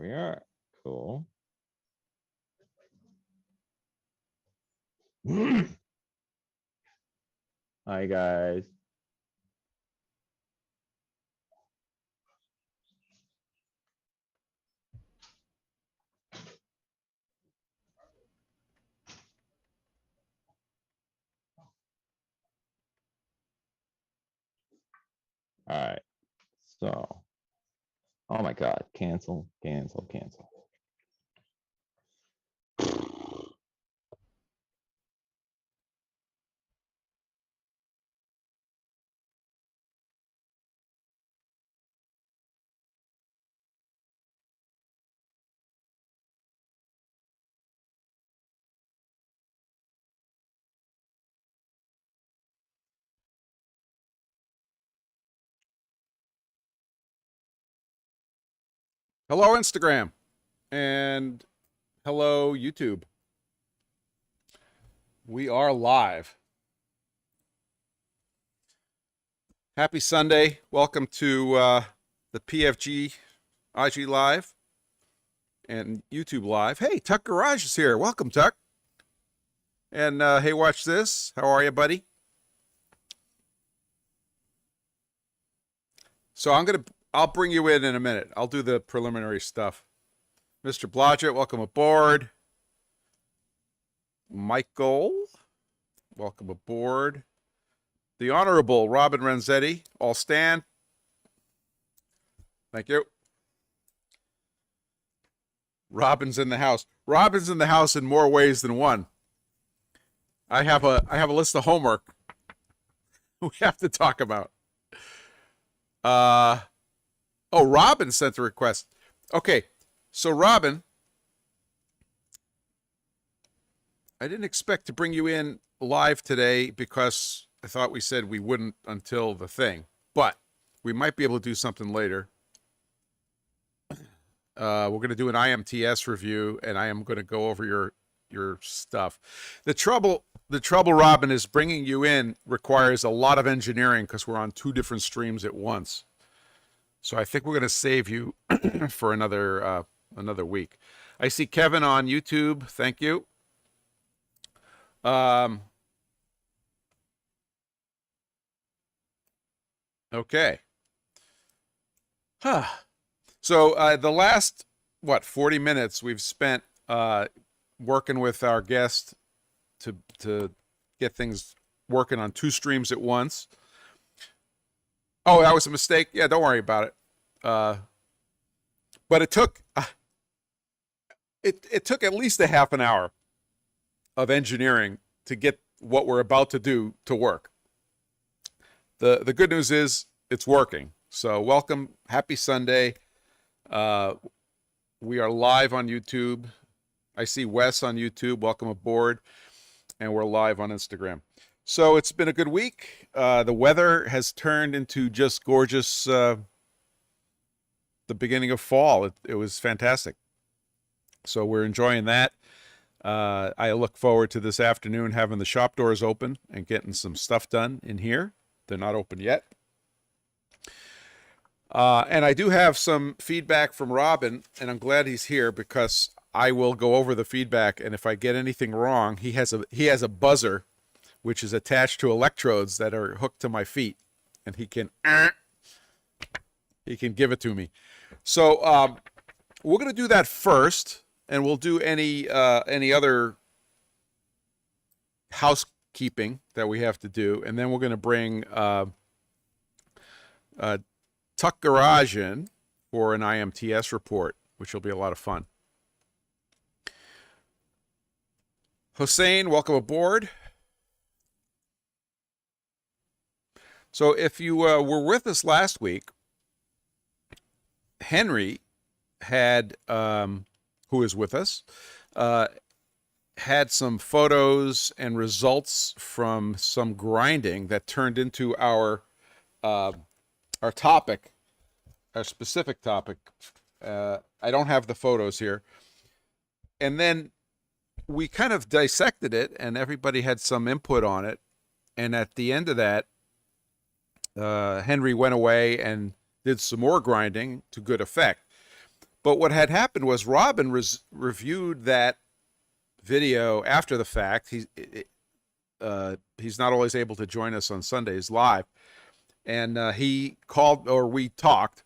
we are. Cool. Hi, guys. All right. So, oh my God, cancel, cancel, cancel. Hello, Instagram, and hello, YouTube. We are live. Happy Sunday. Welcome to the PFG IG Live and YouTube Live. Hey, Tuck Garage is here. Welcome, Tuck. And hey, watch this. How are you, buddy? So I'll bring you in a minute. I'll do the preliminary stuff. Mr. Blodgett, welcome aboard. Michael, welcome aboard. The Honorable Robin Renzetti, all stand. Thank you. Robin's in the house. Robin's in the house in more ways than one. I have a list of homework we have to talk about. Oh, Robin sent the request. Okay, so Robin, I didn't expect to bring you in live today because I thought we said we wouldn't until the thing, but we might be able to do something later. We're going to do an IMTS review, and I am going to go over your stuff. The trouble, Robin, is bringing you in requires a lot of engineering because we're on two different streams at once. So I think we're going to save you for another week. I see Kevin on YouTube. Thank you. Okay. So the last, 40 minutes we've spent working with our guest to get things working on two streams at once. Oh, that was a mistake. Yeah, don't worry about it. But it took it took at least a half an hour of engineering to get what we're about to do to work. The good news is it's working. So welcome, happy Sunday. We are live on YouTube. I see Wes on YouTube. Welcome aboard. And we're live on Instagram. So it's been a good week. The weather has turned into just gorgeous. The beginning of fall. It was fantastic. So we're enjoying that. I look forward to this afternoon having the shop doors open and getting some stuff done in here. They're not open yet. And I do have some feedback from Robin, and I'm glad he's here because I will go over the feedback. And if I get anything wrong, he has a buzzer, which is attached to electrodes that are hooked to my feet, and he can give it to me. So we're going to do that first, and we'll do any other housekeeping that we have to do, and then we're going to bring Tuck Garage in for an IMTS report, which will be a lot of fun. Hossein, welcome aboard. So if you were with us last week, Henry had, who is with us, had some photos and results from some grinding that turned into our topic, our specific topic. I don't have the photos here. And then we kind of dissected it, and everybody had some input on it. And at the end of that, Henry went away and did some more grinding to good effect. But what had happened was Robin reviewed that video after the fact. He's not always able to join us on Sundays live, and he called, or we talked,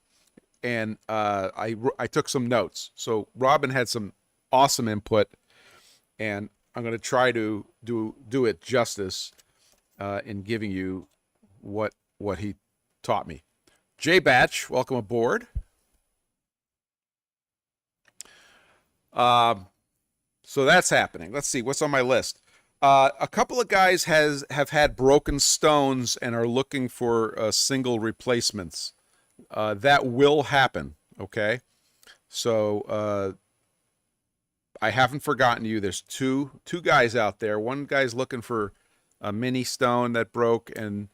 and I took some notes. So Robin had some awesome input, and I'm going to try to do it justice in giving you what he taught me. Jay Batch, welcome aboard. So that's happening. Let's see what's on my list. A couple of guys have had broken stones and are looking for single replacements. That will happen. Okay, so I haven't forgotten you. There's two guys out there. One guy's looking for a mini stone that broke, and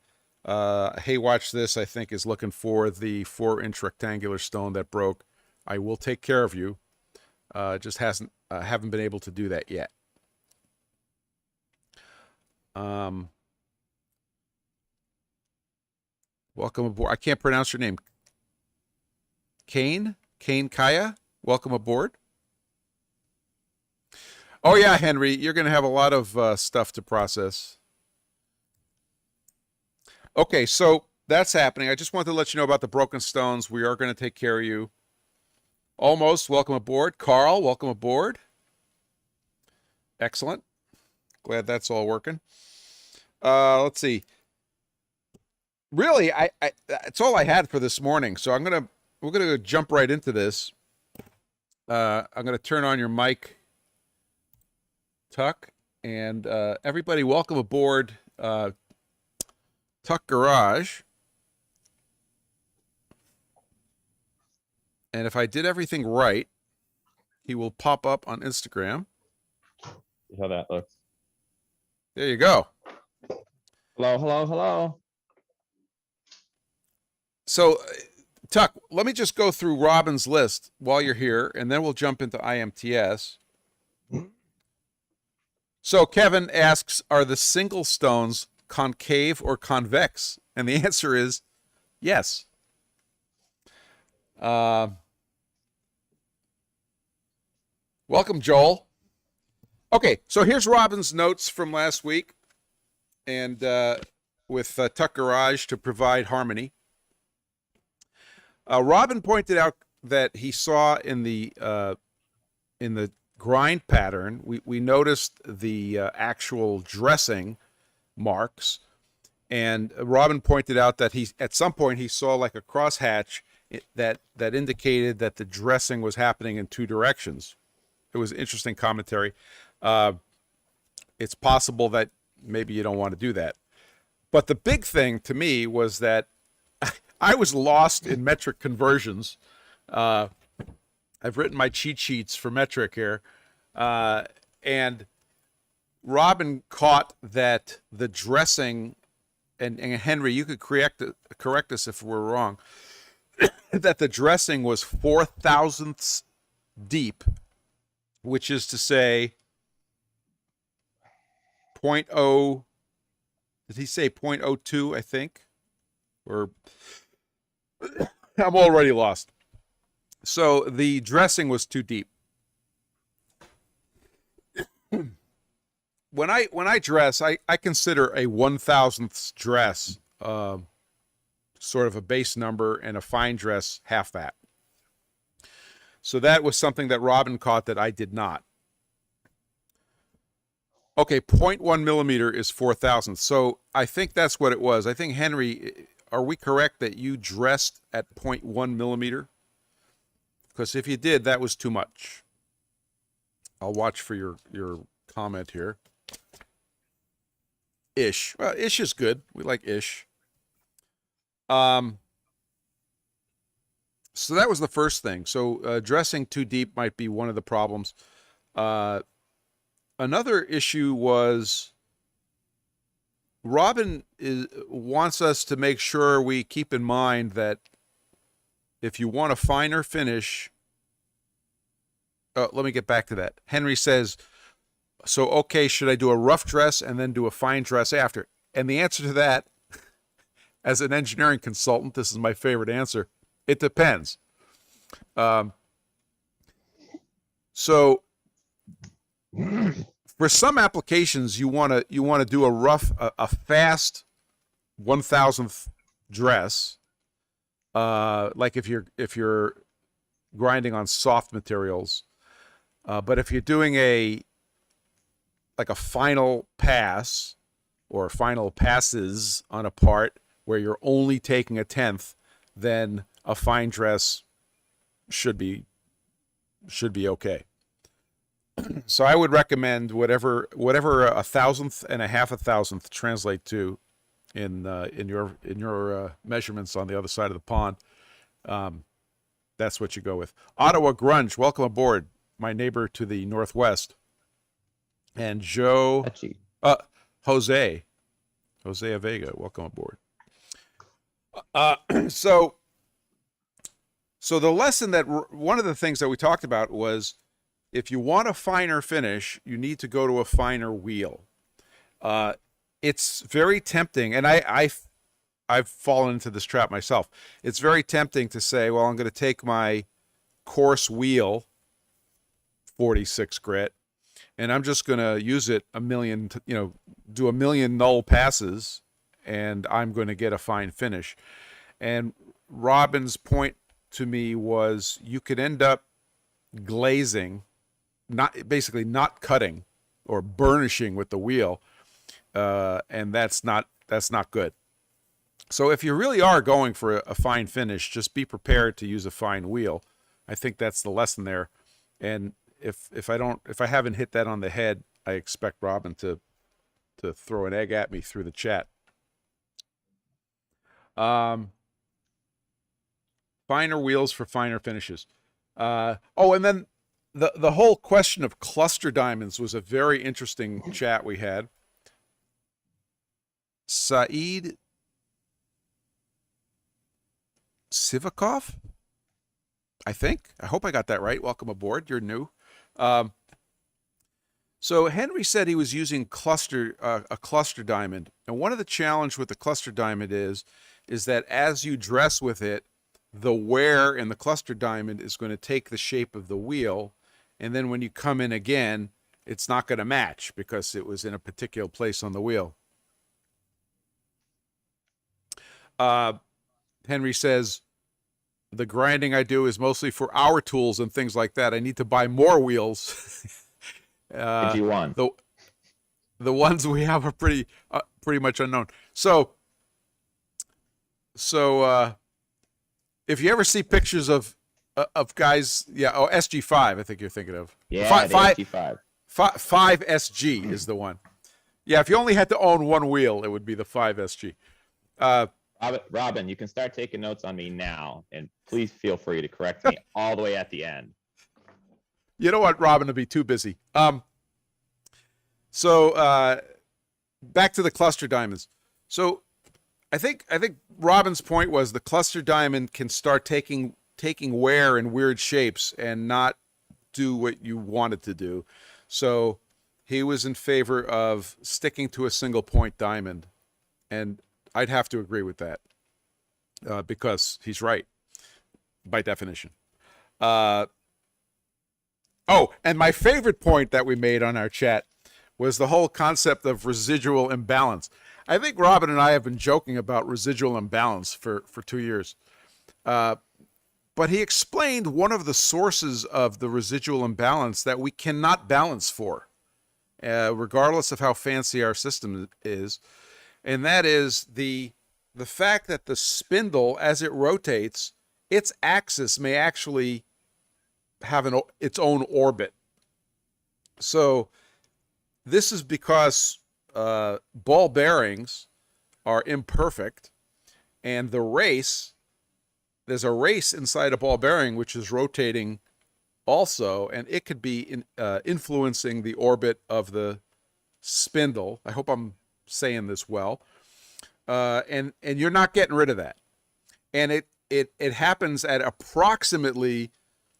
Hey Watch This, I think, is looking for the 4-inch rectangular stone that broke. I will take care of you. Just haven't been able to do that yet. Welcome aboard. I can't pronounce your name. Kane Kaya, welcome aboard. Oh yeah, Henry, you're going to have a lot of stuff to process. Okay, so that's happening. I just wanted to let you know about the broken stones. We are going to take care of you. Almost, welcome aboard. Carl, welcome aboard. Excellent. Glad that's all working. Let's see. Really, that's all I had for this morning. So we're gonna jump right into this. I'm gonna turn on your mic, Tuck, and everybody, welcome aboard Tuck Garage. And if I did everything right, he will pop up on Instagram. See how that looks. There you go. Hello. So, Tuck, let me just go through Robin's list while you're here, and then we'll jump into IMTS. So Kevin asks, are the single stones concave or convex? And the answer is yes. Welcome, Joel. Okay, so here's Robin's notes from last week, and with Tuck Garage to provide harmony. Robin pointed out that he saw in the grind pattern, we noticed the actual dressing marks, and Robin pointed out that at some point he saw like a crosshatch that indicated that the dressing was happening in two directions. It was interesting commentary. It's possible that maybe you don't want to do that. But the big thing to me was that I was lost in metric conversions. I've written my cheat sheets for metric here. And Robin caught that the dressing, and Henry, you could correct us if we're wrong, that the dressing was 4 thousandths deep, which is to say 0.0, did he say 0.02, I think? Or I'm already lost. So the dressing was too deep. When I dress, I consider a 1,000th dress sort of a base number, and a fine dress half that. So that was something that Robin caught that I did not. Okay, 0.1 millimeter is 4,000. So I think that's what it was. I think, Henry, are we correct that you dressed at 0.1 millimeter? Because if you did, that was too much. I'll watch for your comment here. Ish. Well, ish is good. We like ish. So that was the first thing. So dressing too deep might be one of the problems. Another issue was Robin wants us to make sure we keep in mind that if you want a finer finish, let me get back to that. Henry says, so, okay, should I do a rough dress and then do a fine dress after? And the answer to that, as an engineering consultant, this is my favorite answer. It depends. So for some applications, you want to do a fast 1,000th dress, like if you're grinding on soft materials. But if you're doing a final pass or final passes on a part where you're only taking a 1/10, then a fine dress should be okay. So I would recommend whatever 1,000th and a 1/2,000th translate to in your measurements on the other side of the pond. That's what you go with. Ottawa Grunge, welcome aboard, my neighbor to the northwest. And Joe, Jose Avega, welcome aboard. So the lesson one of the things that we talked about was, if you want a finer finish, you need to go to a finer wheel. It's very tempting, and I've fallen into this trap myself. It's very tempting to say, well, I'm going to take my coarse wheel, 46 grit, and I'm just going to use it do a million null passes, and I'm going to get a fine finish. And Robin's point to me was, you could end up glazing, not cutting or burnishing with the wheel, and that's not good. So if you really are going for a fine finish, just be prepared to use a fine wheel. I think that's the lesson there. And if I haven't hit that on the head, I expect Robin to throw an egg at me through the chat. Finer wheels for finer finishes. And then the whole question of cluster diamonds was a very interesting chat we had. Saeed Sivakov, I think. I hope I got that right. Welcome aboard. You're new. So Henry said he was using a cluster diamond. And one of the challenge with the cluster diamond is that as you dress with it, the wear in the cluster diamond is going to take the shape of the wheel. And then when you come in again, it's not going to match because it was in a particular place on the wheel. Henry says, the grinding I do is mostly for our tools and things like that. I need to buy more wheels. If you want. The ones we have are pretty much unknown. So if you ever see pictures of guys, SG5, I think you're thinking of. Yeah, SG5. 5SG is the one. Yeah, if you only had to own one wheel, it would be the 5SG. Robin, you can start taking notes on me now, and please feel free to correct me all the way at the end. You don't want Robin to be too busy. So back to the cluster diamonds. So I think Robin's point was the cluster diamond can start taking wear in weird shapes and not do what you want it to do. So he was in favor of sticking to a single point diamond, and I'd have to agree with that because he's right by definition. And my favorite point that we made on our chat was the whole concept of residual imbalance. I think Robin and I have been joking about residual imbalance for 2 years. But he explained one of the sources of the residual imbalance that we cannot balance for, regardless of how fancy our system is. And that is the fact that the spindle, as it rotates, its axis may actually have its own orbit. So this is because ball bearings are imperfect, and there's a race inside a ball bearing which is rotating also, and it could be influencing the orbit of the spindle. I hope I'm saying this well. And you're not getting rid of that. And it happens at approximately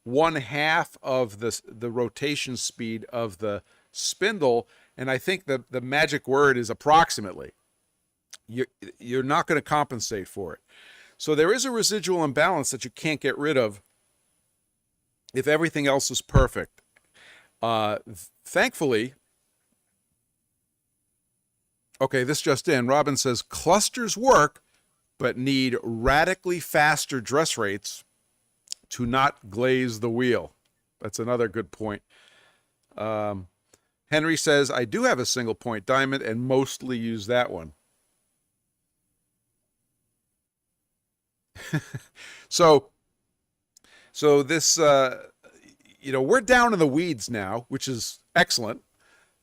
1/2 of the rotation speed of the spindle. And I think the magic word is approximately. You're not going to compensate for it. So there is a residual imbalance that you can't get rid of if everything else is perfect. Thankfully, okay, this just in. Robin says clusters work, but need radically faster dress rates to not glaze the wheel. That's another good point. Henry says, I do have a single point diamond and mostly use that one. So this, we're down in the weeds now, which is excellent.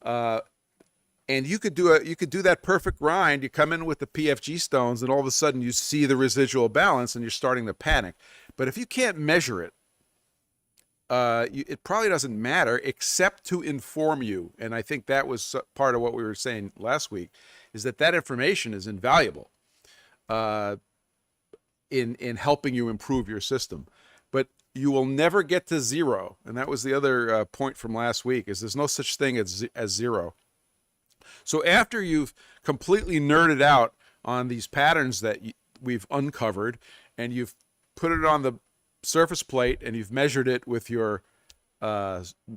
And you could do that perfect grind. You come in with the PFG stones, and all of a sudden you see the residual balance, and you're starting to panic. But if you can't measure it, it probably doesn't matter, except to inform you. And I think that was part of what we were saying last week, is that information is invaluable in helping you improve your system. But you will never get to zero, and that was the other point from last week, is there's no such thing as zero. So after you've completely nerded out on these patterns that we've uncovered, and you've put it on the surface plate, and you've measured it with your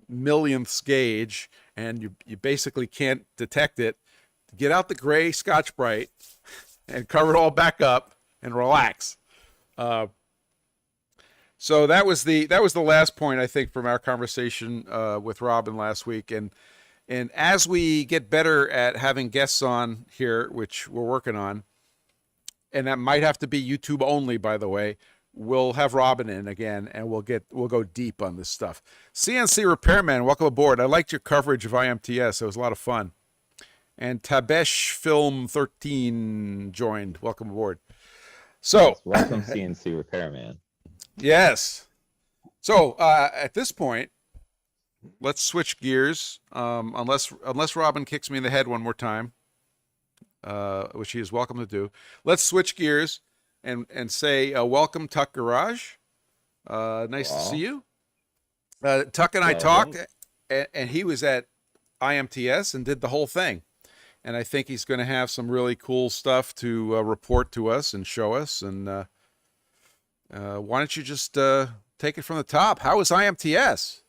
millionths gauge, and you basically can't detect it, get out the gray Scotch-Brite and cover it all back up and relax. So that was the last point, I think, from our conversation with Robin last week. And as we get better at having guests on here, which we're working on, and that might have to be YouTube only, by the way, we'll have Robin in again, and we'll go deep on this stuff. CNC Repairman, welcome aboard. I liked your coverage of IMTS. It was a lot of fun. And Tabesh Film 13 joined. Welcome aboard. So Yes, welcome, CNC Repairman. Yes. So at this point, let's switch gears. Unless Robin kicks me in the head one more time, which he is welcome to do. Let's switch gears and say welcome, Tuck Garage. Nice to see you. Tuck and I talked, and he was at IMTS and did the whole thing. And I think he's going to have some really cool stuff to report to us and show us. And why don't you just take it from the top? How was IMTS?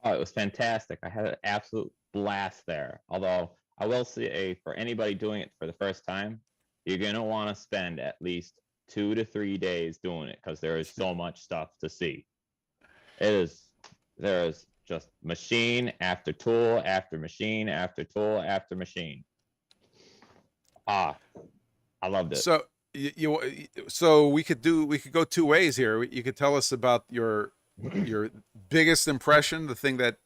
Oh, it was fantastic. I had an absolute blast there. Although I will say, for anybody doing it for the first time, you're going to want to spend at least 2 to 3 days doing it, because there is so much stuff to see. There is just machine after tool after machine after tool after machine. I loved it. So so we could go two ways here. You could tell us about your biggest impression, the thing that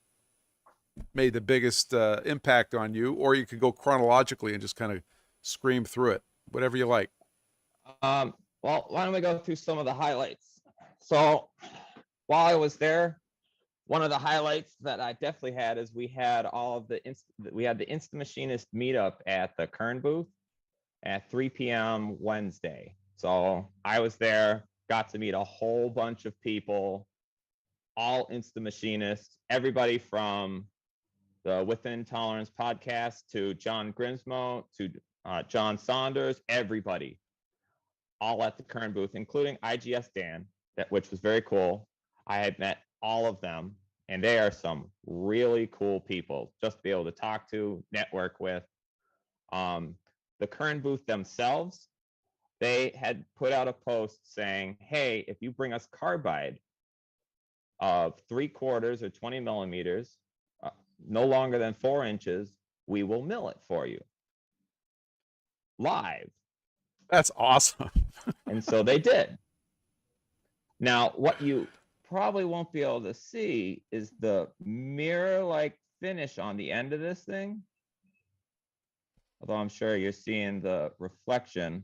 made the biggest impact on you, or you could go chronologically and just kind of scream through it, whatever you like. Well, why don't we go through some of the highlights? So while I was there, one of the highlights that I definitely had is we had the Instamachinist meetup at the Kern booth at 3 p.m. Wednesday. So I was there, got to meet a whole bunch of people, all Instamachinists, everybody from the Within Tolerance podcast to John Grimsmo to John Saunders, everybody, all at the Kern booth, including IGS Dan, which was very cool. I had met all of them, and they are some really cool people just to be able to talk to, network with. The Kern booth themselves, they had put out a post saying, hey, if you bring us carbide of 3/4 or 20 millimeters, no longer than 4 inches, we will mill it for you live. That's awesome. And so they did. Now, what you probably won't be able to see is the mirror-like finish on the end of this thing. Although I'm sure you're seeing the reflection.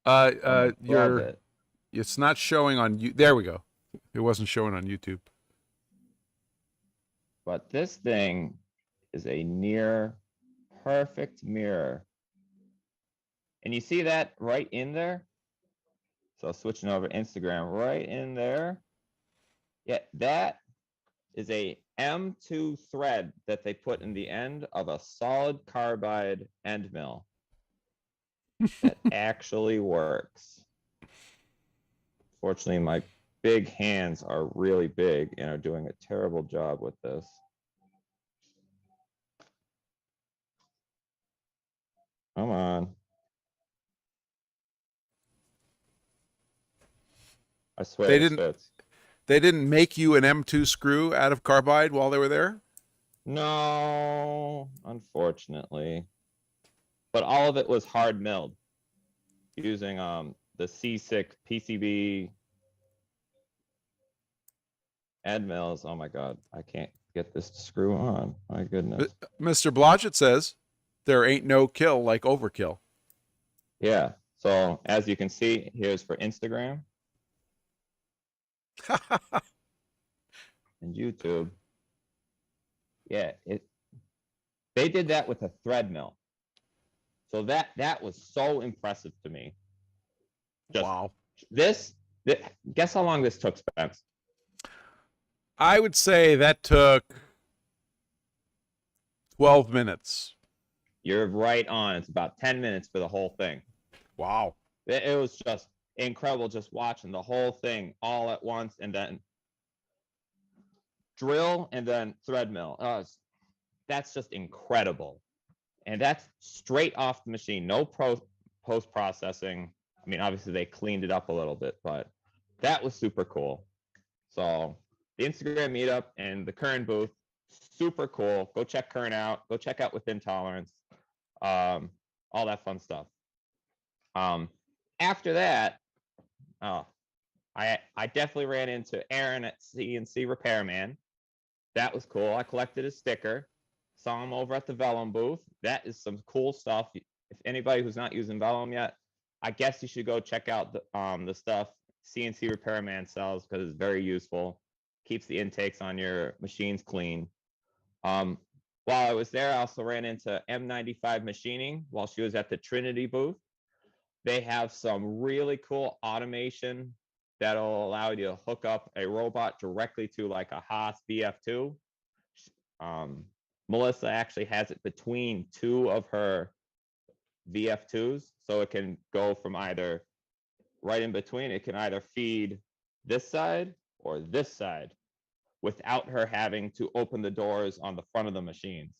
It's not showing on you. There we go. It wasn't showing on YouTube. But this thing is a near perfect mirror. And you see that right in there? So switching over to Instagram, right in there. Yeah, that is a M2 thread that they put in the end of a solid carbide end mill that actually works. Fortunately, my big hands are really big and are doing a terrible job with this. Come on. I swear They this didn't fits. they didn't make you an M2 screw out of carbide while they were there? No, unfortunately. But all of it was hard milled using the C6 PCB end mills. Oh my god, I can't get this to screw on. My goodness. Mr. Blodgett says there ain't no kill like overkill. Yeah. So as you can see, here's for Instagram and YouTube. Yeah, they did that with a thread mill. So that was so impressive to me. Just Wow. this, guess how long this took, Spence? I would say that took 12 minutes. You're right on. It's about 10 minutes for the whole thing. Wow. It was just incredible just watching the whole thing all at once, and then drill and then thread mill. That's just incredible. And that's straight off the machine. No post processing. I mean, obviously they cleaned it up a little bit, but that was super cool. So the Instagram meetup and the Kern booth, super cool. Go check Kern out. Go check out Within Tolerance. All that fun stuff. After that, I definitely ran into Aaron at CNC Repairman. That was cool. I collected his sticker. Saw him over at the Vellum booth. That is some cool stuff. If anybody who's not using Vellum yet, I guess you should go check out the stuff CNC Repairman sells, because it's very useful. Keeps the intakes on your machines clean. While I was there, I also ran into M95 Machining while she was at the Trinity booth. They have some really cool automation that'll allow you to hook up a robot directly to like a Haas VF2. Melissa actually has it between two of her VF2s, so it can go from either right in between. It can either feed this side or this side without her having to open the doors on the front of the machines.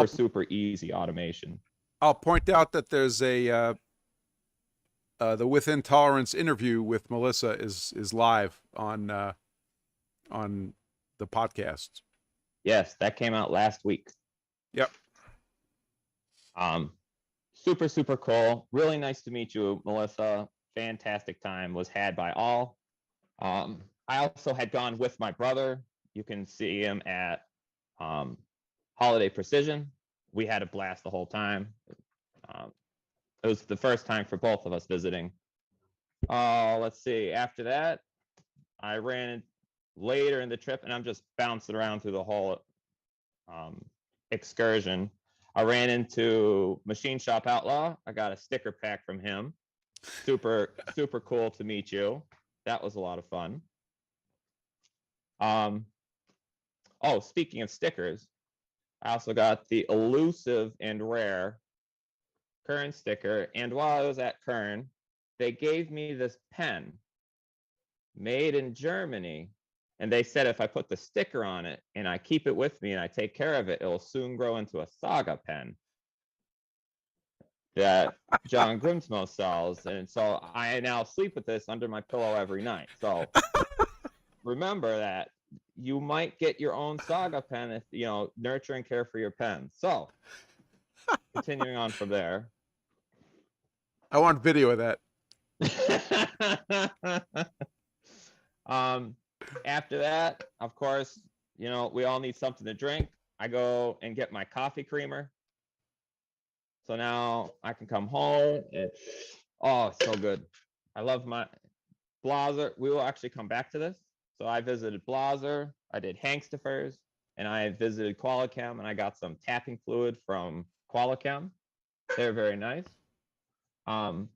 Super easy automation. I'll point out that there's a the Within Tolerance interview with Melissa is live on the podcast. Yes, that came out last week. Yep. Super cool. Really nice to meet you, Melissa. Fantastic time was had by all. I also had gone with my brother. You can see him at Holiday Precision. We had a blast the whole time. It was the first time for both of us visiting. Let's see. After that, I ran later in the trip, and I'm just bouncing around through the whole excursion. I ran into Machine Shop Outlaw. I got a sticker pack from him. Super cool to meet you. That was a lot of fun. Oh, speaking of stickers, I also got the elusive and rare Kern sticker. And while I was at Kern, they gave me this pen made in Germany. And they said if I put the sticker on it and I keep it with me and I take care of it, it will soon grow into a Saga pen that John Grimsmo sells. And so I now sleep with this under my pillow every night. So remember that you might get your own Saga pen if, you know, nurture and care for your pen. So continuing on from there. I want video of that. After that, of course, you know, we all need something to drink. I go and get my coffee creamer. So now I can come home and, oh, so good. I love my Blaser. We will actually come back to this. So I visited Blaser, I did Hankstafers, and I visited Qualichem, and I got some tapping fluid from Qualichem. They're very nice. While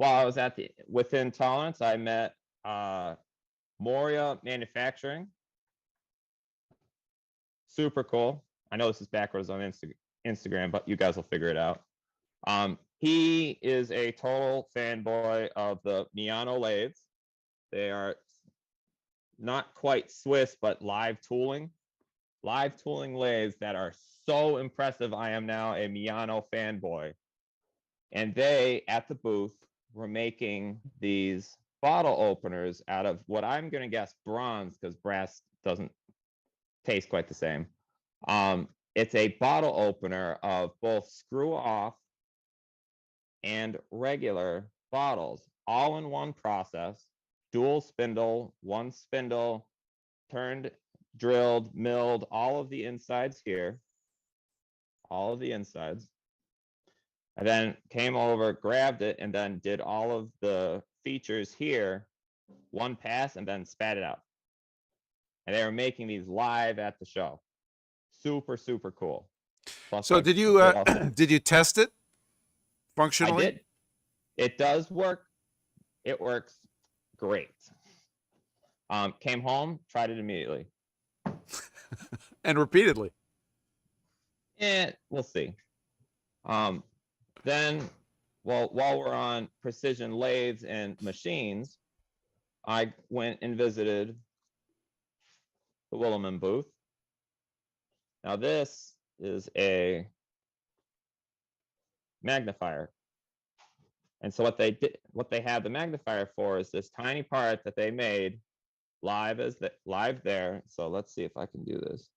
I was at the Within Tolerance, I met Moria Manufacturing. Super cool. I know this is backwards on Instagram, but you guys will figure it out. He is a total fanboy of the Miano lathes. They are not quite Swiss, but live tooling. live tooling lathes that are so impressive. I am now a Miyano fanboy. And they, at the booth, were making these bottle openers out of what I'm going to guess bronze, because brass doesn't taste quite the same. It's a bottle opener of both screw off and regular bottles, all in one process, dual spindle, one spindle, turned, drilled, milled, all of the insides here, all of the insides. And then came over, grabbed it, and then did all of the features here, one pass, and then spat it out. And they were making these live at the show. Super, super cool. Plus, So like, did you they also- did you test it I functionally? did. It does work. It works great. Came home, tried it immediately. And repeatedly. And we'll see. Then, well, while we're on precision lathes and machines, I went and visited the Williman booth. Now this is a magnifier. And so what they had the magnifier for is this tiny part that they made live there. So let's see if I can do this.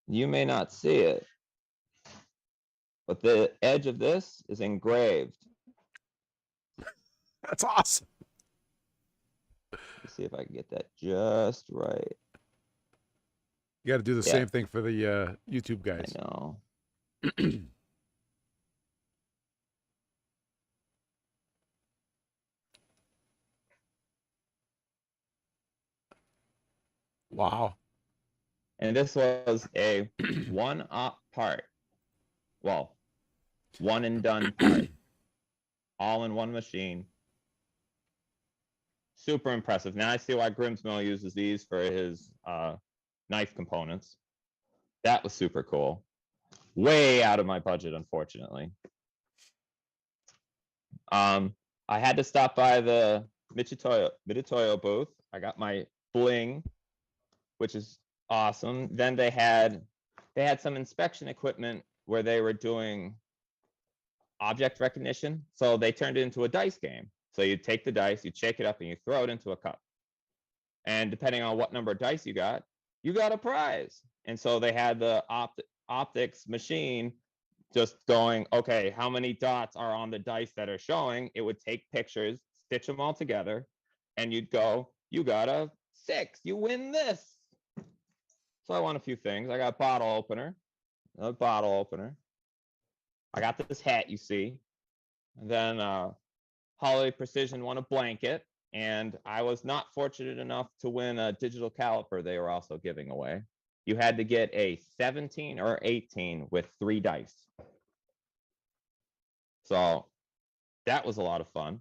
You may not see it, but the edge of this is engraved. That's awesome. Let's see if I can get that just right. You got to do the Yeah. same thing for the YouTube guys. I know. Wow. And this was a one-op part. Well, one and done part. All in one machine. Super impressive. Now I see why Grimsmill uses these for his knife components. That was super cool. Way out of my budget, unfortunately. I had to stop by the Mitutoyo booth. I got my bling, which is awesome. Then they had some inspection equipment where they were doing object recognition. So they turned it into a dice game. So you take the dice, you shake it up, and you throw it into a cup. And depending on what number of dice you got a prize. And so they had the optics machine just going, okay, how many dots are on the dice that are showing? It would take pictures, stitch them all together, and you'd go, you got a 6, you win this. So I won a few things. I got a bottle opener. I got this hat you see. And then Holiday Precision won a blanket. And I was not fortunate enough to win a digital caliper they were also giving away. You had to get a 17 or 18 with 3 dice. So that was a lot of fun.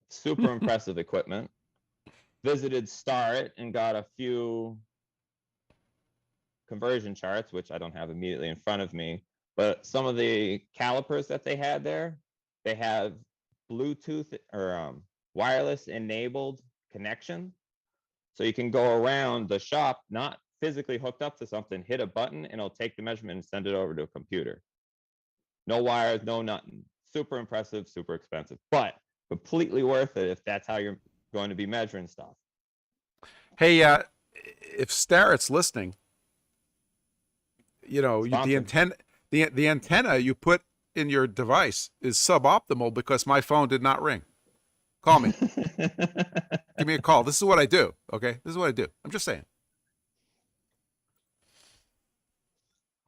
Super impressive equipment. Visited Start and got a few conversion charts, which I don't have immediately in front of me. But some of the calipers that they had there, they have Bluetooth or wireless enabled connection. So you can go around the shop, not physically hooked up to something, hit a button, and it'll take the measurement and send it over to a computer. No wires, no nothing. Super impressive, super expensive, but completely worth it if that's how you're going to be measuring stuff. Hey, if Starrett's listening, you know, the antenna you put in your device is suboptimal because my phone did not ring. Call me. Give me a call. This is what I do. Okay, this is what I do. I'm just saying.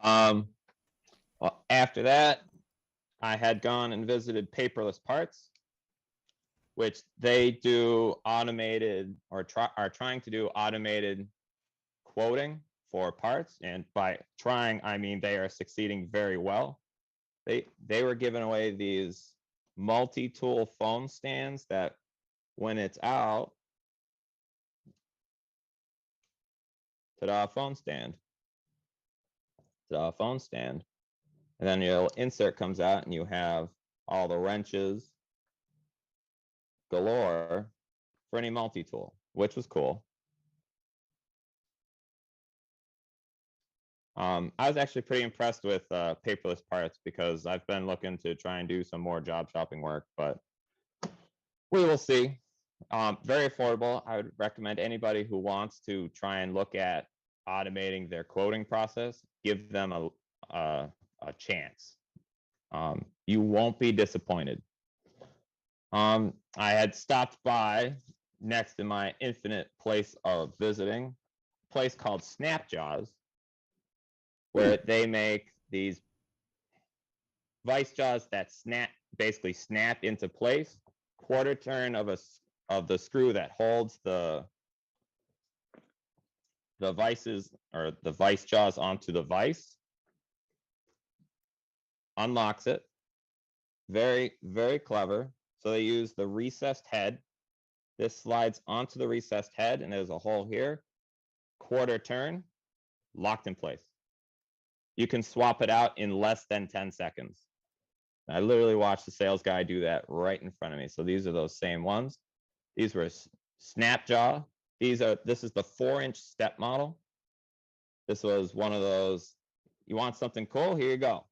Well, after that, I had gone and visited Paperless Parts, which they do automated or are trying to do automated quoting for parts. And by trying, I mean they are succeeding very well. They were giving away these multi-tool phone stands that when it's out, ta-da, phone stand. Ta-da, phone stand. And then your insert comes out and you have all the wrenches galore for any multi-tool, which was cool. I was actually pretty impressed with paperless parts because I've been looking to try and do some more job shopping work, but we will see. Very affordable. I would recommend anybody who wants to try and look at automating their quoting process, give them a chance. You won't be disappointed. I had stopped by next to my infinite place of visiting, a place called Snapjaws, where they make these vice jaws that basically snap into place, quarter turn of the screw that holds the vices or the vice jaws onto the vice, unlocks it. Very, very clever. So they use the recessed head. This slides onto the recessed head, and there's a hole here. Quarter turn, locked in place. You can swap it out in less than 10 seconds. I literally watched the sales guy do that right in front of me. So these are those same ones. These were Snapjaw. This is the 4-inch step model. This was one of those, you want something cool? Here you go.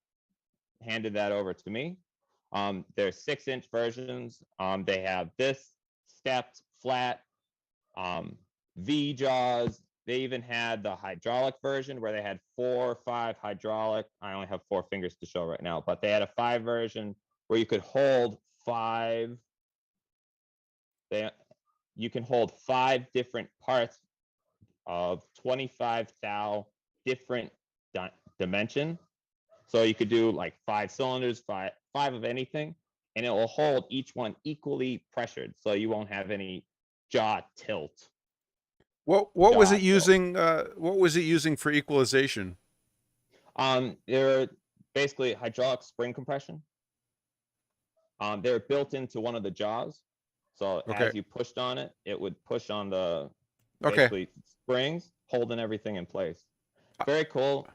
Handed that over to me. There's 6-inch versions. They have this stepped flat, V jaws. They even had the hydraulic version where they had 4 or 5 hydraulic. I only have 4 fingers to show right now, but they had a 5 version where you could hold 5. You can hold 5 different parts of 25 thou different dimension. So you could do like 5 cylinders, five of anything, and it will hold each one equally pressured, so you won't have any jaw tilt. What was it using? What was it using for equalization? They're basically hydraulic spring compression. They're built into one of the jaws, so as you pushed on it, it would push on the basically springs, holding everything in place. Very cool.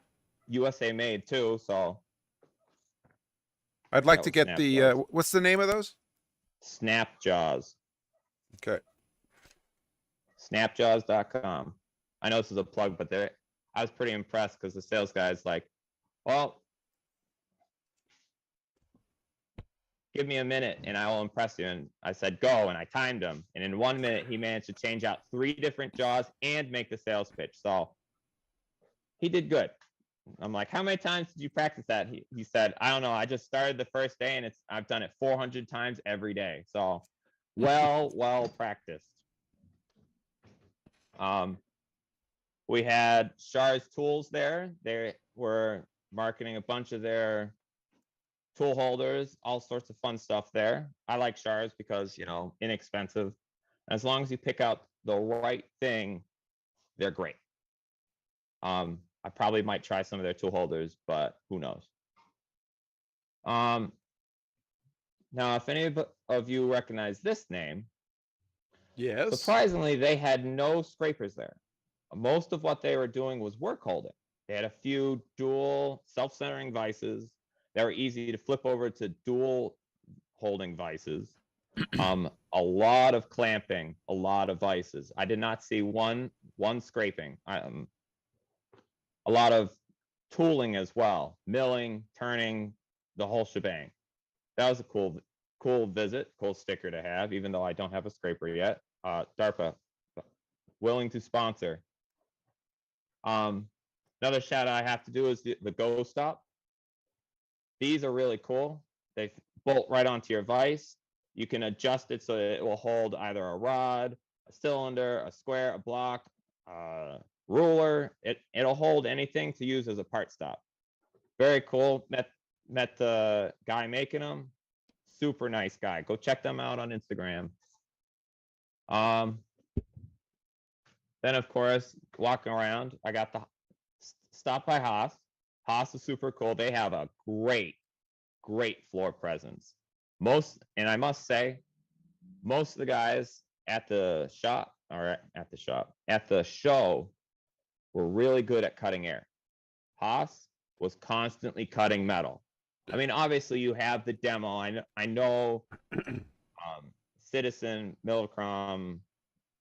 USA made too, so I'd like to get the what's the name of those? Snapjaws. Okay. Snapjaws.com. I know this is a plug, but I was pretty impressed because the sales guy's like, well, give me a minute and I will impress you. And I said, go, and I timed him. And in 1 minute, he managed to change out 3 different jaws and make the sales pitch. So he did good. I'm like, how many times did you practice that? He said, I don't know. I just started the first day and I've done it 400 times every day. So well practiced. We had Char's Tools there. They were marketing a bunch of their tool holders, all sorts of fun stuff there. I like Char's because, you know, inexpensive. As long as you pick out the right thing, they're great. I probably might try some of their tool holders, but who knows? Now, if any of you recognize this name, yes. Surprisingly, they had no scrapers there. Most of what they were doing was work holding. They had a few dual self-centering vices that were easy to flip over to dual holding vices. A lot of clamping, a lot of vices. I did not see one scraping. A lot of tooling as well, milling, turning, the whole shebang. That was a cool visit, cool sticker to have, even though I don't have a scraper yet. DARPA, willing to sponsor. Another shout out I have to do is the Go Stop. These are really cool. They bolt right onto your vise. You can adjust it so that it will hold either a rod, a cylinder, a square, a block, ruler. It'll hold anything to use as a part stop. Very cool. Met the guy making them. Super nice guy. Go check them out on Instagram. Then of course, walking around, I got the stop by Haas. Haas is super cool. They have a great floor presence. And I must say, most of the guys at the shop or at the show were really good at cutting air. Haas was constantly cutting metal. I mean, obviously you have the demo. I know Citizen, Millicrom,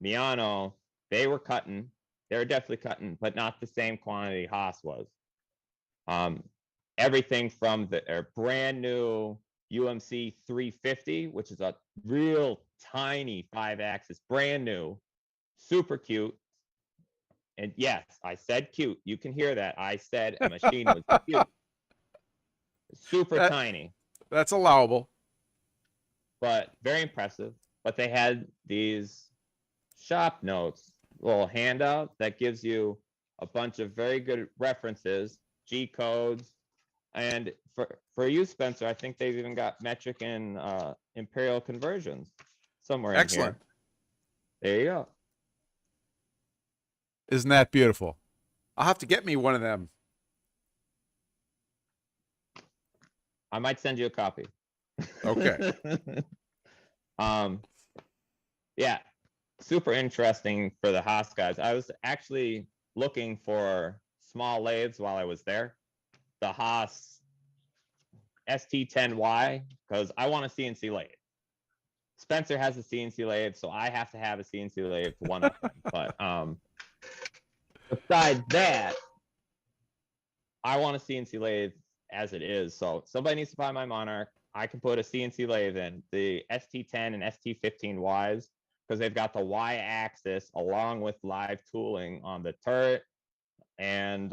Miano, they were cutting. They were definitely cutting, but not the same quantity Haas was. Everything from their brand new UMC 350, which is a real tiny 5-axis, brand new, super cute. And yes, I said cute. You can hear that. I said a machine was cute. Super tiny. That's allowable. But very impressive. But they had these shop notes, little handout that gives you a bunch of very good references, G codes. And for you, Spencer, I think they've even got metric and imperial conversions somewhere in Excellent. here. There you go. Isn't that beautiful? I'll have to get me one of them. I might send you a copy. Okay. Yeah, super interesting for the Haas guys. I was actually looking for small lathes while I was there. The Haas ST10Y, because I want a CNC lathe. Spencer has a CNC lathe, so I have to have a CNC lathe to one up him. But besides that, I want a CNC lathe as it is. So somebody needs to buy my Monarch. I can put a CNC lathe in the ST10 and ST15Ys because they've got the Y axis along with live tooling on the turret and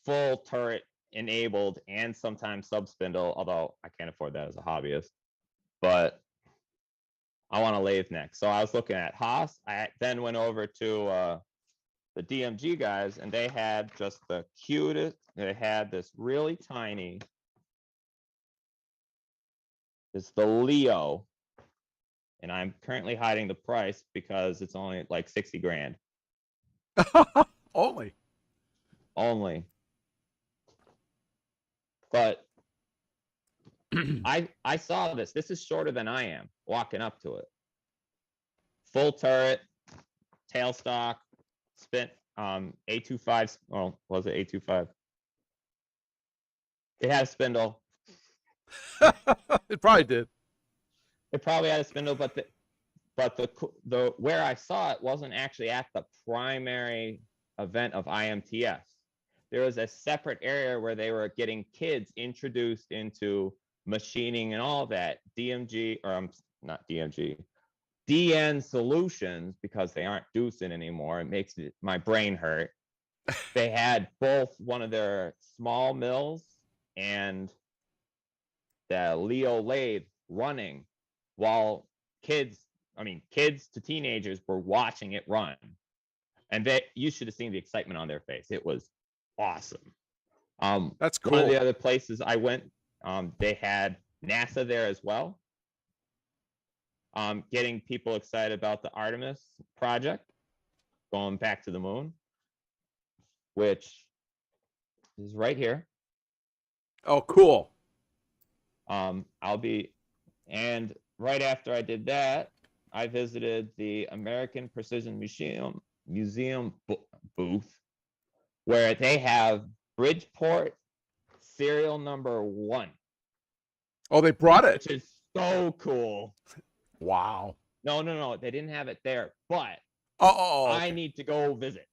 full turret enabled and sometimes sub spindle, although I can't afford that as a hobbyist. But I want a lathe next. So I was looking at Haas. I then went over to the DMG guys, and they had just the cutest. They had this really tiny. It's the Leo, and I'm currently hiding the price because it's only like 60 grand. Only. But I saw this. This is shorter than I am walking up to it. Full turret, tailstock, spin, A25. Oh, was it A25? It had a spindle. It probably did. It probably had a spindle, but the where I saw it wasn't actually at the primary event of IMTS. There was a separate area where they were getting kids introduced into machining and all that. DMG, or not DMG, DN Solutions, because they aren't Doosan anymore. It makes my brain hurt. They had both one of their small mills and the Leo lathe running while kids to teenagers were watching it run. And you should have seen the excitement on their face. It was awesome. That's cool. One of the other places I went, they had NASA there as well. Getting people excited about the Artemis project, going back to the moon, which is right here. Oh, cool. And right after I did that, I visited the American Precision Museum booth, where they have Bridgeport serial number 1. Oh, they brought it. Which is so cool. Wow. No, they didn't have it there, but okay. I need to go visit.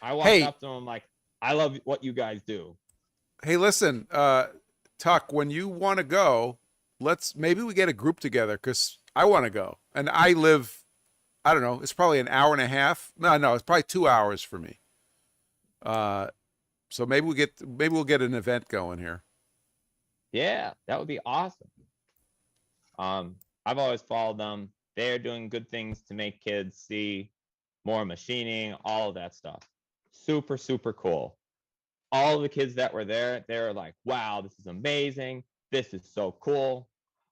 I walked up to them like, I love what you guys do. Hey, listen, Tuck, when you want to go, maybe we get a group together, because I want to go. And I live, I don't know, it's probably an hour and a half. No, it's probably 2 hours for me. So maybe we'll get an event going here. Yeah, that would be awesome. I've always followed them. They're doing good things to make kids see more machining, all of that stuff. Super, super cool. All the kids that were there, they were like, wow, this is amazing. This is so cool.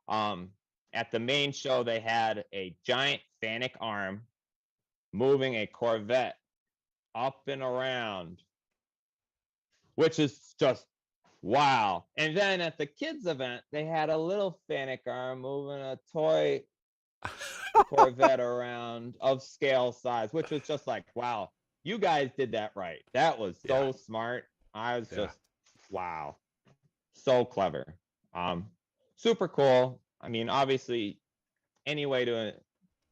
At the main show, they had a giant Fanic arm moving a Corvette up and around, which is just wow. And then at the kids event, they had a little Fanic arm moving a toy Corvette around of scale size, which was just like, wow, you guys did that right. That was so smart. I was just, wow, so clever. Super cool. I mean, obviously, any way to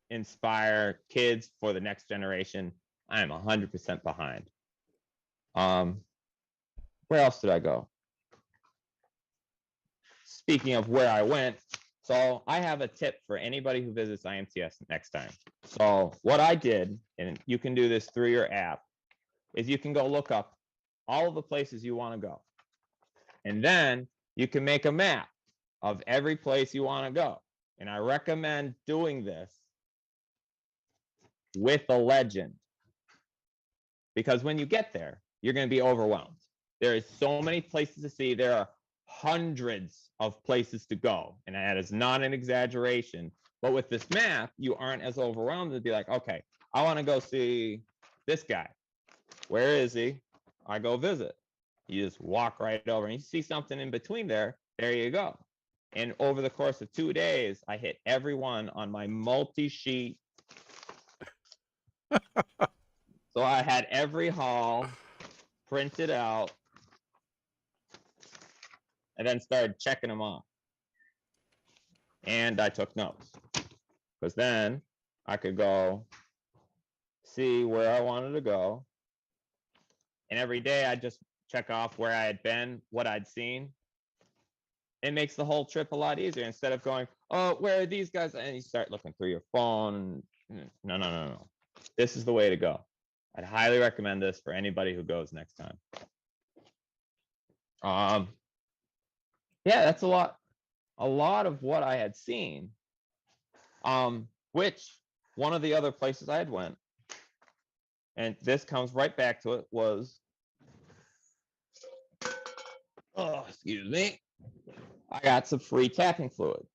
inspire kids for the next generation, I'm 100% behind. Where else did I go? Speaking of where I went, so I have a tip for anybody who visits IMTS next time. So what I did, and you can do this through your app, is you can go look up all of the places you want to go. And then you can make a map of every place you want to go. And I recommend doing this with a legend. Because when you get there, you're going to be overwhelmed. There is so many places to see. There are hundreds of places to go. And that is not an exaggeration. But with this map, you aren't as overwhelmed to be like, okay, I want to go see this guy. Where is he? I go visit. You just walk right over and you see something in between there. There you go. And over the course of 2 days, I hit every one on my multi-sheet. So I had every hall printed out and then started checking them off. And I took notes because then I could go see where I wanted to go. And every day I just check off where I had been, what I'd seen. It makes the whole trip a lot easier instead of going, oh, where are these guys? And you start looking through your phone. No. This is the way to go. I'd highly recommend this for anybody who goes next time. Yeah, that's a lot of what I had seen. Which one of the other places I had went, and this comes right back to it, was, oh, excuse me, I got some free tapping fluid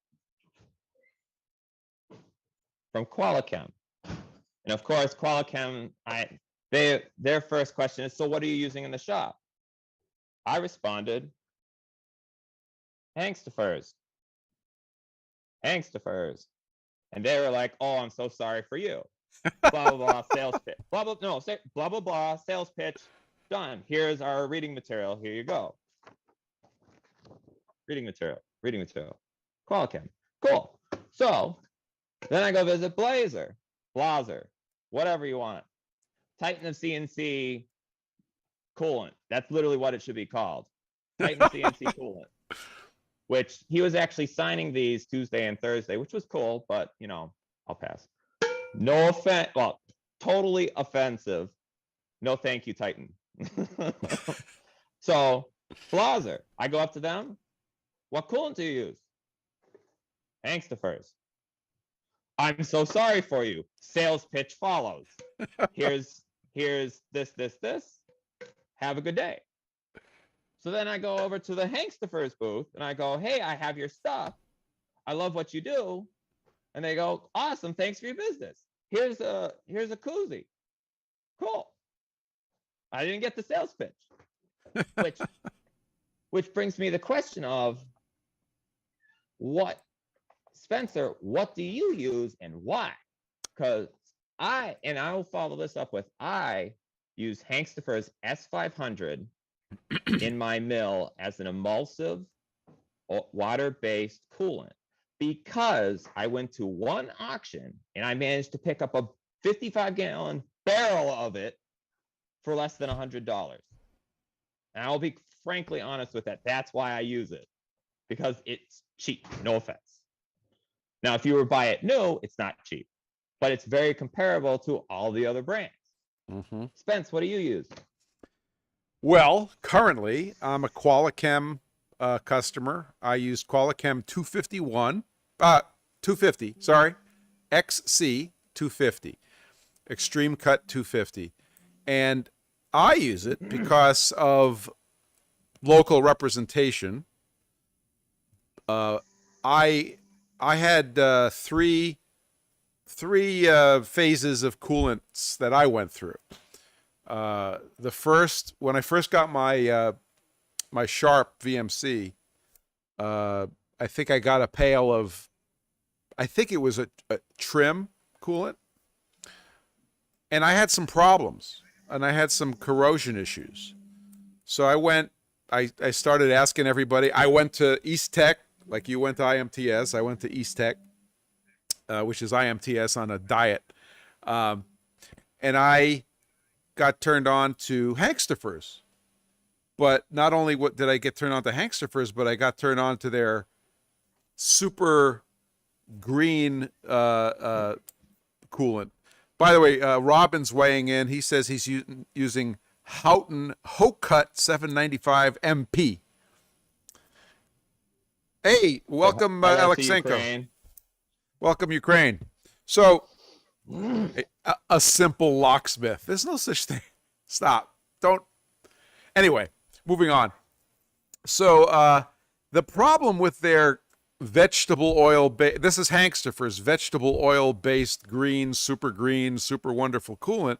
from Qualichem. And of course, Qualichem, their first question is, so what are you using in the shop? I responded, Hangstafers. And they were like, oh, I'm so sorry for you. Blah, blah, blah, sales pitch. Blah, blah, no, blah, blah, blah, sales pitch, done. Here's our reading material. Here you go. Reading material. Qualichem. Cool. So then I go visit Blazer, whatever you want. Titan of CNC Coolant. That's literally what it should be called. Titan of CNC Coolant. Which he was actually signing these Tuesday and Thursday, which was cool, but you know, I'll pass. No offense, well, totally offensive. No, thank you, Titan. So, Blazer, I go up to them. What coolant do you use? Hangstafers. I'm so sorry for you. Sales pitch follows. Here's this. Have a good day. So then I go over to the Hangstafers booth and I go, hey, I have your stuff. I love what you do. And they go, awesome, thanks for your business. Here's a koozie. Cool. I didn't get the sales pitch. Which brings me the question of Spencer, what do you use and why? Because I will follow this up with, I use Hangstafers S500 in my mill as an emulsive water-based coolant because I went to one auction and I managed to pick up a 55-gallon barrel of it for less than $100. And I'll be frankly honest with that. That's why I use it, because it's cheap. No offense. Now, if you were to buy it new, it's not cheap, but it's very comparable to all the other brands. Mm-hmm. Spence, what do you use? Well, currently, I'm a Qualichem customer. I use Qualichem 250, sorry, XC 250, Extreme Cut 250. And I use it because of local representation. I had three phases of coolants that I went through. The first, when I first got my my Sharp VMC, I think I got a pail of, I think it was a trim coolant, and I had some problems, and I had some corrosion issues. So I started asking everybody. I went to East Tech, like you went to IMTS. I went to East Tech, which is IMTS on a diet, and I got turned on to Hankstafers. But not only did I get turned on to Hankstafers, but I got turned on to their super green coolant. By the way, Robin's weighing in. He says he's using Houghton Hocut 795 MP. Hey, welcome, Alexenko. Ukraine. Welcome, Ukraine. So, a simple locksmith. There's no such thing. Stop. Don't. Anyway, moving on. So, the problem with their vegetable oil, this is Hankstafers, vegetable oil-based green, super wonderful coolant,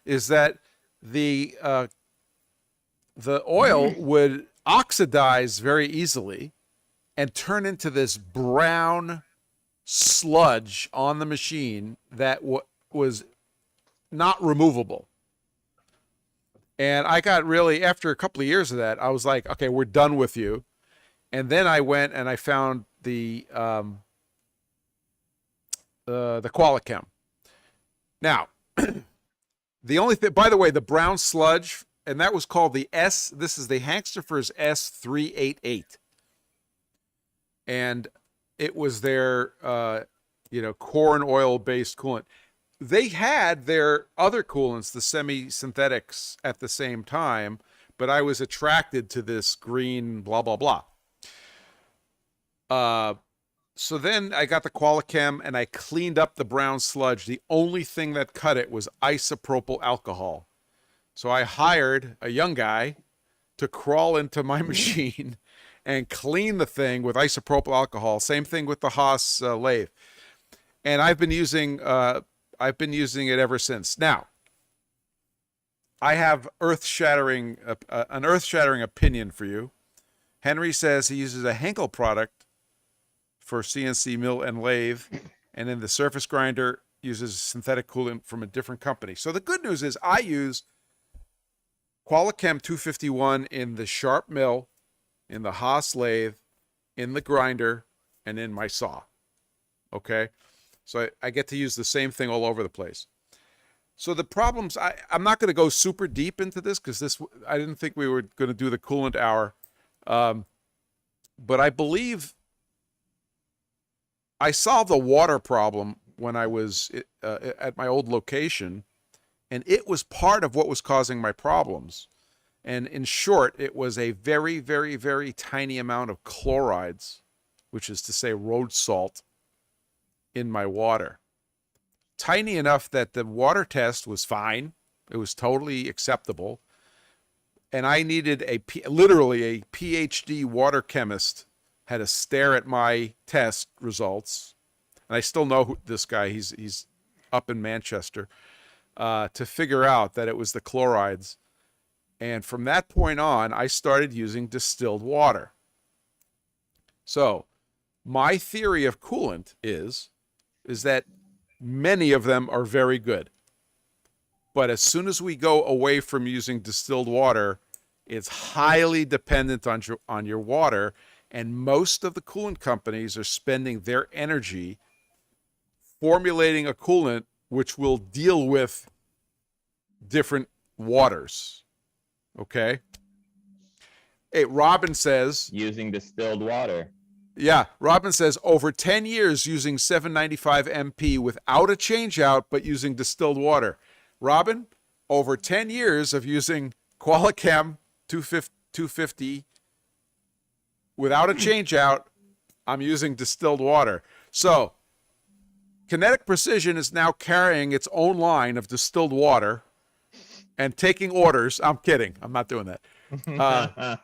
is that the oil would oxidize very easily and turn into this brown sludge on the machine that was not removable. And I got really, after a couple of years of that, I was like, okay, we're done with you. And then I went and I found the Qualichem. Now, the only thing, by the way, the brown sludge, and that was called the this is the Hankstafers S388. And it was their, corn oil-based coolant. They had their other coolants, the semi-synthetics, at the same time, but I was attracted to this green blah, blah, blah. So then I got the Qualichem and I cleaned up the brown sludge. The only thing that cut it was isopropyl alcohol. So I hired a young guy to crawl into my machine and clean the thing with isopropyl alcohol. Same thing with the Haas lathe. And I've been using it ever since. Now, I have an earth-shattering opinion for you. Henry says he uses a Henkel product for CNC mill and lathe, and then the surface grinder uses synthetic coolant from a different company. So the good news is I use Qualichem 251 in the sharp mill, in the Haas lathe, in the grinder, and in my saw. Okay? So I get to use the same thing all over the place. So the problems, I'm not going to go super deep into this because I didn't think we were going to do the coolant hour. But I believe I solved the water problem when I was at my old location, and it was part of what was causing my problems. And in short, it was a very, very, very tiny amount of chlorides, which is to say road salt, in my water. Tiny enough that the water test was fine. It was totally acceptable. And I needed literally a PhD water chemist had to stare at my test results. And I still know this guy. He's up in Manchester, to figure out that it was the chlorides. And from that point on, I started using distilled water. So my theory of coolant is that many of them are very good. But as soon as we go away from using distilled water, it's highly dependent on your water. And most of the coolant companies are spending their energy formulating a coolant which will deal with different waters. Okay? Hey, Robin says... using distilled water. Yeah, Robin says, over 10 years using 795 MP without a change-out, but using distilled water. Robin, over 10 years of using Qualichem 250 without a change-out, I'm using distilled water. So, Kinetic Precision is now carrying its own line of distilled water and taking orders. I'm kidding. I'm not doing that.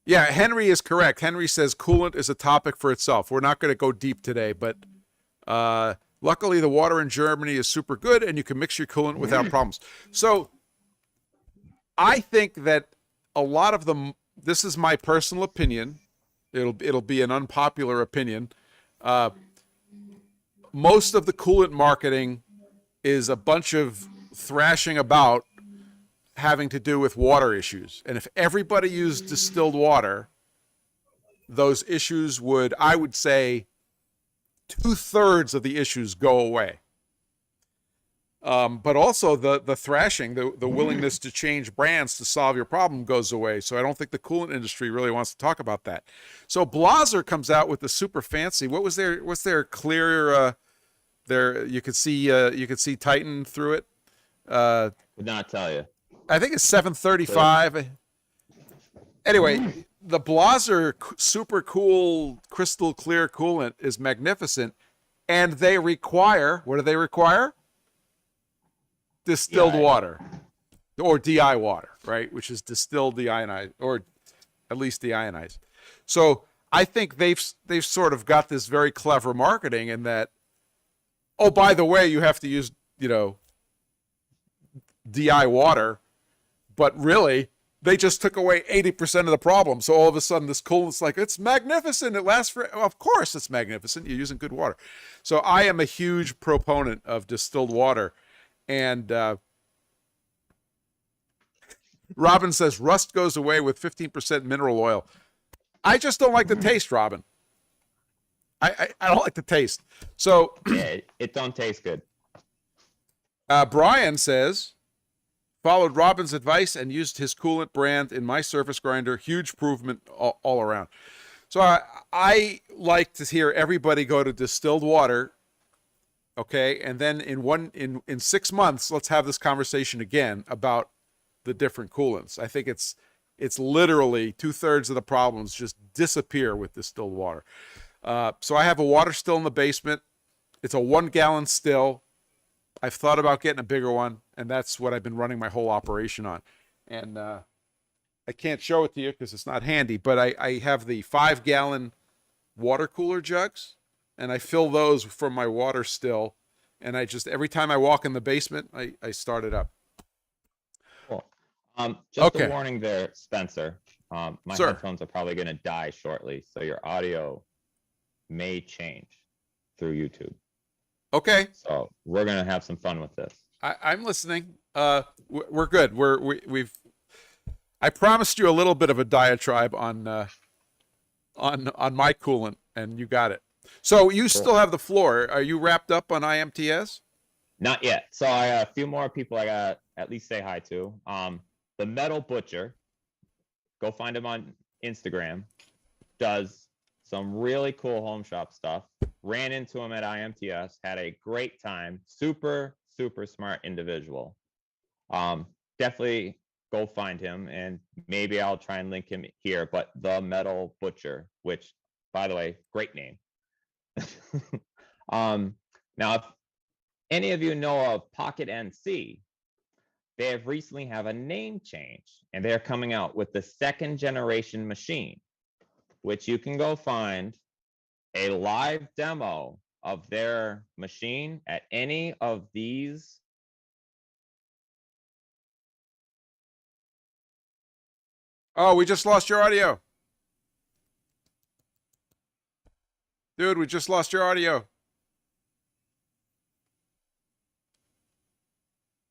Yeah, Henry is correct. Henry says coolant is a topic for itself. We're not going to go deep today, but luckily the water in Germany is super good, and you can mix your coolant without problems. So I think that a lot of them, this is my personal opinion. It'll be an unpopular opinion. Most of the coolant marketing is a bunch of thrashing about having to do with water issues. And if everybody used distilled water, those issues would, I would say, 2/3 of the issues go away. But also the thrashing, the willingness to change brands to solve your problem goes away. So I don't think the coolant industry really wants to talk about that. So Blaser comes out with the super fancy. What's their clear? You could see Titan through it. Would not tell you. I think it's 735. Anyway, the Blaser super cool crystal clear coolant is magnificent, and they require, what do they require? Distilled water, or DI water, right? Which is distilled deionized, or at least deionized. So I think they've sort of got this very clever marketing in that, oh, by the way, you have to use, DI water, but really they just took away 80% of the problem. So all of a sudden this coolant's like, it's magnificent. It lasts for, of course it's magnificent. You're using good water. So I am a huge proponent of distilled water. And Robin says rust goes away with 15% mineral oil. I just don't like the taste, Robin. I don't like the taste. So yeah, it don't taste good. Brian says, followed Robin's advice and used his coolant brand in my surface grinder. Huge improvement all around. So I like to hear everybody go to distilled water. Okay, and then in 6 months, let's have this conversation again about the different coolants. I think it's literally 2/3 of the problems just disappear with distilled water. So I have a water still in the basement. It's a 1 gallon still. I've thought about getting a bigger one, and that's what I've been running my whole operation on. And I can't show it to you because it's not handy, but I have the 5 gallon water cooler jugs, and I fill those from my water still. And I just, every time I walk in the basement, I start it up. Cool. Just Okay. a warning there, Spencer. My Sir. headphones are probably going to die shortly, so your audio may change through YouTube. Okay. So we're going to have some fun with this. I'm listening. We're good. We've. I promised you a little bit of a diatribe on my coolant, and you got it. So you still have the floor. Are you wrapped up on IMTS? Not yet. So I got a few more people I got at least say hi to. The Metal Butcher, go find him on Instagram, does some really cool home shop stuff. Ran into him at IMTS, had a great time. Super, super smart individual. Definitely go find him, and maybe I'll try and link him here. But the Metal Butcher, which, by the way, great name. Now, if any of you know of Pocket NC, they have recently have a name change, and they're coming out with the 2nd generation machine, which you can go find a live demo of their machine at any of these. Oh, we just lost your audio. Dude, we just lost your audio.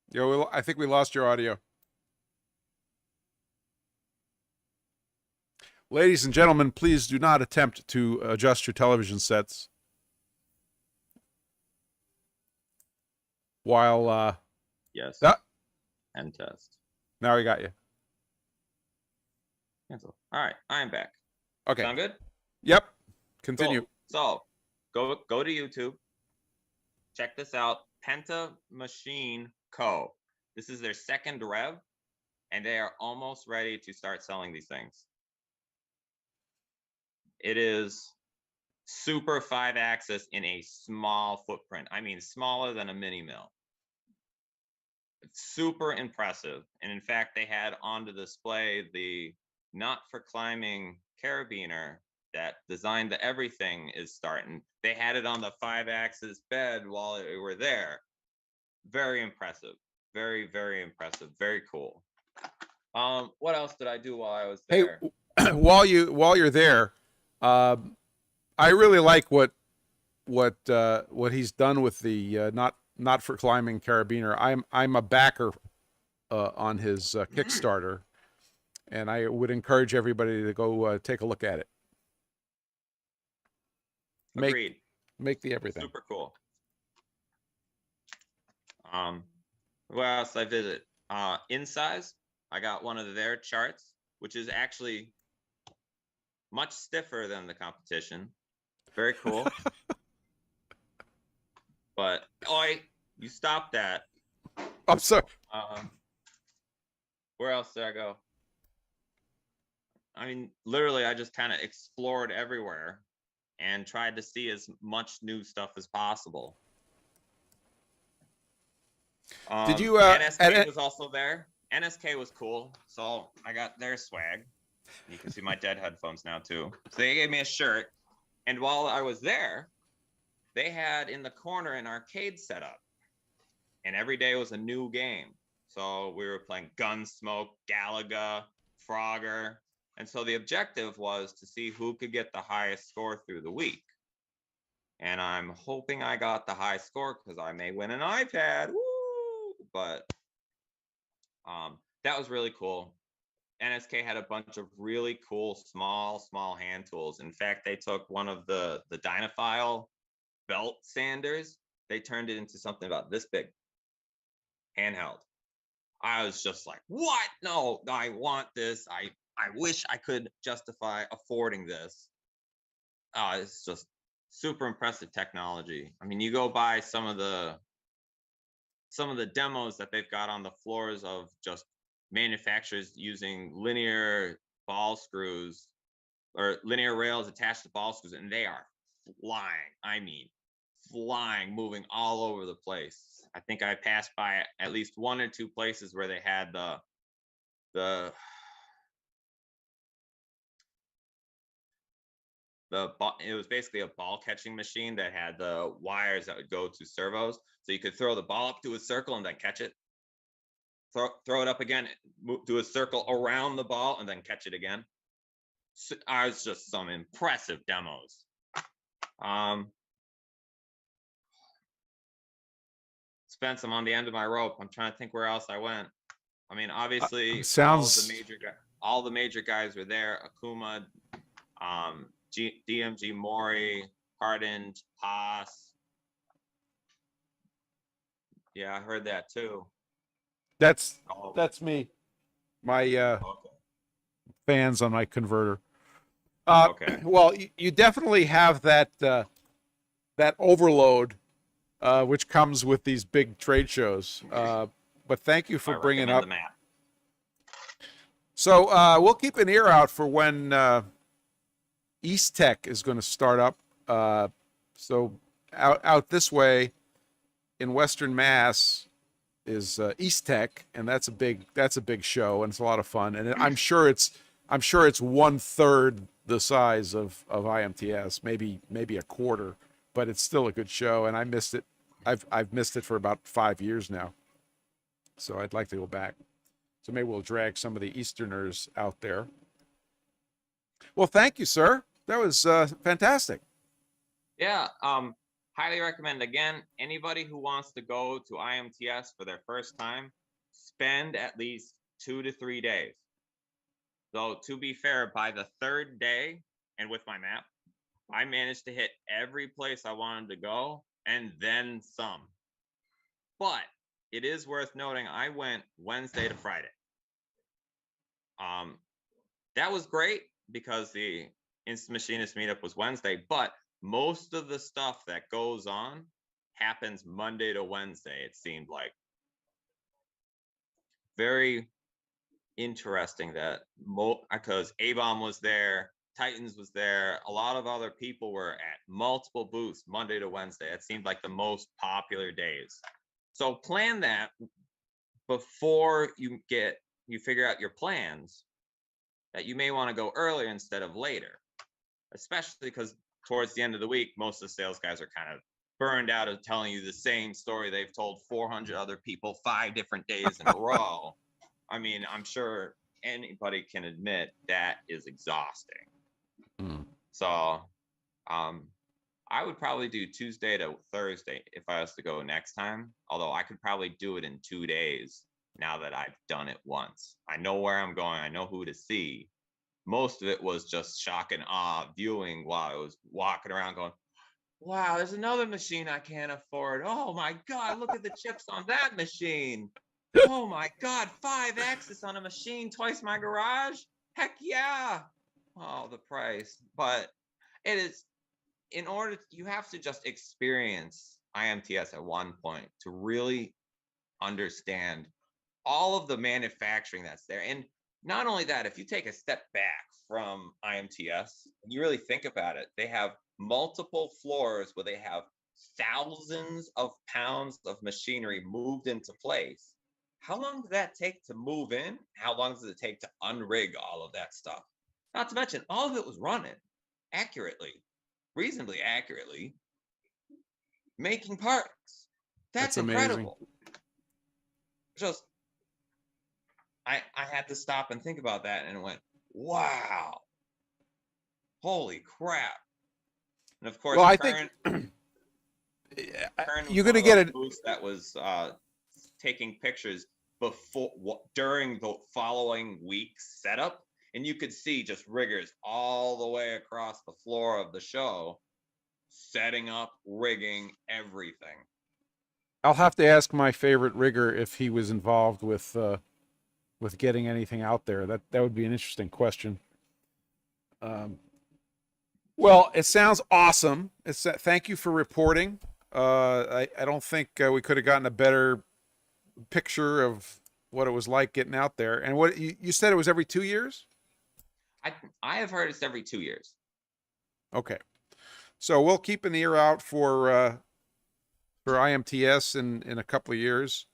Yo, I think we lost your audio. Ladies and gentlemen, please do not attempt to adjust your television sets while Yes. And test. Now we got you. Cancel. All right, I'm back. Okay. Sound good? Yep. Continue. Cool. So go to YouTube. Check this out. Penta Machine Co. This is their 2nd rev, and they are almost ready to start selling these things. It is super 5-axis in a small footprint. I mean, smaller than a mini mill. It's super impressive. And in fact, they had on the display the Not for Climbing carabiner that Designed the Everything is starting. They had it on the 5-axis bed while they were there. Very impressive. Very, very impressive. Very cool. What else did I do while I was there? Hey, while you're there, I really like what he's done with the not for climbing carabiner. I'm a backer on his Kickstarter, and I would encourage everybody to go take a look at it. Agreed. Make the everything. Super cool. Where else I visit? Insize, I got one of their charts, which is actually much stiffer than the competition. Very cool. But oi, you stop that. I'm sorry. Where else did I go? I mean, literally, I just kind of explored everywhere and tried to see as much new stuff as possible. Did you NSK was also there. NSK was cool, so I got their swag. You can see my dead headphones now too. So they gave me a shirt, and while I was there, they had in the corner an arcade set up, and every day was a new game. So we were playing Gunsmoke, Galaga, Frogger, and so the objective was to see who could get the highest score through the week. And I'm hoping I got the high score because I may win an iPad. Woo! But that was really cool. NSK had a bunch of really cool small hand tools. In fact, they took one of the Dynaphile belt sanders. They turned it into something about this big, handheld. I was just like, what? No, I want this. I wish I could justify affording this. It's just super impressive technology. I mean, you go by some of the demos that they've got on the floors of just manufacturers using linear ball screws or linear rails attached to ball screws, and they are flying. I mean, flying, moving all over the place. I think I passed by at least one or two places where they had it was basically a ball catching machine that had the wires that would go to servos. So you could throw the ball up to a circle and then catch it. Throw it up again, do a circle around the ball and then catch it again. So, it's just some impressive demos. Spence, I'm on the end of my rope. I'm trying to think where else I went. I mean, obviously, all the major guys were there. Akuma, DMG Mori, Harden, Haas. Yeah, I heard that too. That's me. My fans on my converter. Okay. Well, you definitely have that that overload, which comes with these big trade shows. But thank you for bringing up. The map. So we'll keep an ear out for when East Tech is going to start up. So out this way in Western Mass is East Tech, and that's a big show, and it's a lot of fun. And I'm sure it's 1/3 the size of IMTS, maybe a quarter, but it's still a good show, and I missed it. I've missed it for about 5 years now, so I'd like to go back. So maybe we'll drag some of the Easterners out there. Well, thank you, sir. That was fantastic. Yeah, highly recommend. Again, anybody who wants to go to IMTS for their first time, spend at least 2 to 3 days. So to be fair, by the third day, and with my map, I managed to hit every place I wanted to go and then some. But it is worth noting, I went Wednesday to Friday. That was great because the Instant Machinist meetup was Wednesday, but most of the stuff that goes on happens Monday to Wednesday, it seemed like. Very interesting that because A-Bomb was there, Titans was there, a lot of other people were at multiple booths Monday to Wednesday. It seemed like the most popular days. So plan that before you figure out your plans, that you may want to go earlier instead of later, especially because towards the end of the week, most of the sales guys are kind of burned out of telling you the same story they've told 400 other people 5 different days in a row. I mean, I'm sure anybody can admit that is exhausting. So I would probably do Tuesday to Thursday if I was to go next time, although I could probably do it in 2 days now that I've done it once. I know where I'm going. I know who to see. Most of it was just shock and awe viewing while I was walking around going, wow, there's another machine I can't afford. Oh my God, look at the chips on that machine. Oh my God, 5-axis on a machine twice my garage. Heck yeah. Oh, the price. But it is, in order, you have to just experience IMTS at one point to really understand all of the manufacturing that's there. And not only that, if you take a step back from IMTS, and you really think about it, they have multiple floors where they have thousands of pounds of machinery moved into place. How long does that take to move in? How long does it take to unrig all of that stuff? Not to mention, all of it was running accurately, reasonably accurately, making parts. That's amazing. incredible. Just, I had to stop and think about that and went, wow, holy crap. And of course, Well, I Kern, think Kern you're was going to one of get those it. booths that was taking pictures before, during the following week's setup. And you could see just riggers all the way across the floor of the show, setting up, rigging, everything. I'll have to ask my favorite rigger if he was involved with getting anything out there. That would be an interesting question. Well, it sounds awesome. Thank you for reporting. I don't think we could have gotten a better picture of what it was like getting out there. And what you said, it was every 2 years? I have heard it's every 2 years. Okay. So we'll keep an ear out for IMTS in a couple of years.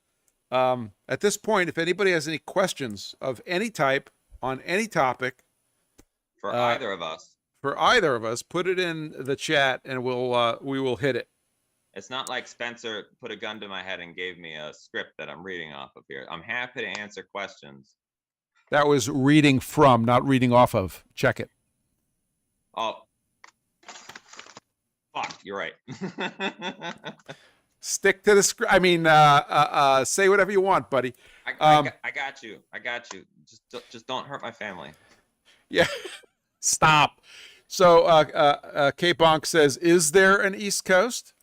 At this point, if anybody has any questions of any type on any topic For either of us, put it in the chat and we will hit it. it's not like Spencer put a gun to my head and gave me a script that I'm reading off of here. I'm happy to answer questions. That was reading from, not reading off of. Check it. Oh, fuck, you're right. Stick to the script. I mean, say whatever you want, buddy. I got you. I got you. Just don't hurt my family. Yeah. Stop. So K-Bonk says, is there an East Coast?